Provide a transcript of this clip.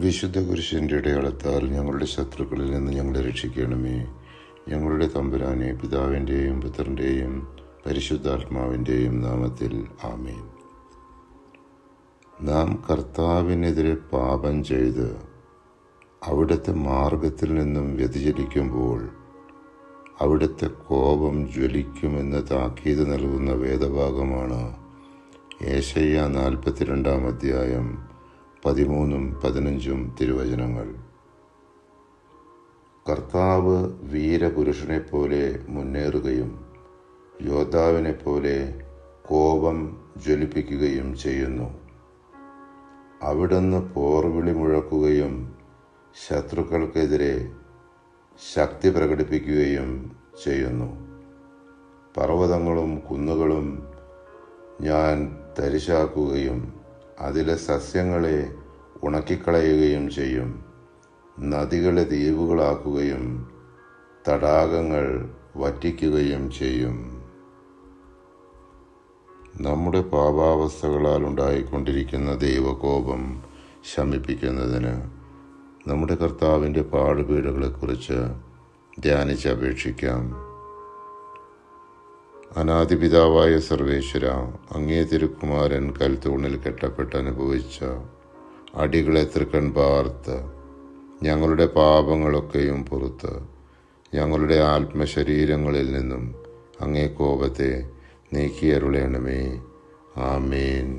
വിശുദ്ധ കുരിശിൻ്റെ ഇടയാളത്താൽ ഞങ്ങളുടെ ശത്രുക്കളിൽ നിന്ന് ഞങ്ങളെ രക്ഷിക്കണമേ. ഞങ്ങളുടെ തമ്പുരാനെ, പിതാവിൻ്റെയും പുത്രൻ്റെയും പരിശുദ്ധാത്മാവിൻ്റെയും നാമത്തിൽ ആമേൻ. നാം കർത്താവിനെതിരെ പാപം ചെയ്ത് അവിടുത്തെ മാർഗത്തിൽ നിന്നും വ്യതിചലിക്കുമ്പോൾ അവിടുത്തെ കോപം ജ്വലിക്കുമെന്ന് താക്കീത് നൽകുന്ന വേദഭാഗമാണ് യേശയ്യാ 42-ാം അധ്യായം 13-15 തിരുവചനങ്ങൾ. കർത്താവ് വീരപുരുഷനെപ്പോലെ മുന്നേറുകയും യോദ്ധാവിനെപ്പോലെ കോപം ജ്വലിപ്പിക്കുകയും ചെയ്യുന്നു. അവിടുന്ന് പോർവിളി മുഴക്കുകയും ശത്രുക്കൾക്കെതിരെ ശക്തി പ്രകടിപ്പിക്കുകയും ചെയ്യുന്നു. പർവ്വതങ്ങളും കുന്നുകളും ഞാൻ തരിശാക്കുകയും അതിലെ സസ്യങ്ങളെ ഉണക്കിക്കളയുകയും ചെയ്യും. നദികളെ ദ്വീപുകളാക്കുകയും തടാകങ്ങൾ വറ്റിക്കുകയും ചെയ്യും. നമ്മുടെ പാപാവസ്ഥകളാൽ ഉണ്ടായിക്കൊണ്ടിരിക്കുന്ന ദൈവകോപം ശമിപ്പിക്കുന്നതിന് നമ്മുടെ കർത്താവിൻ്റെ പാടുപീടുകളെക്കുറിച്ച് ധ്യാനിച്ചപേക്ഷിക്കാം. അനാദിപിതാവായ സർവേശ്വര, അങ്ങേ തിരുക്കുമാരൻ കൽത്തൂണിൽ കെട്ടപ്പെട്ട് അനുഭവിച്ച അടികളെ തൃക്കൺ പാർത്ത് ഞങ്ങളുടെ പാപങ്ങളൊക്കെയും പുറത്ത് ഞങ്ങളുടെ ആത്മശരീരങ്ങളിൽ നിന്നും അങ്ങേ കോപത്തെ നീക്കിയരുളേണമേ. ആമേൻ.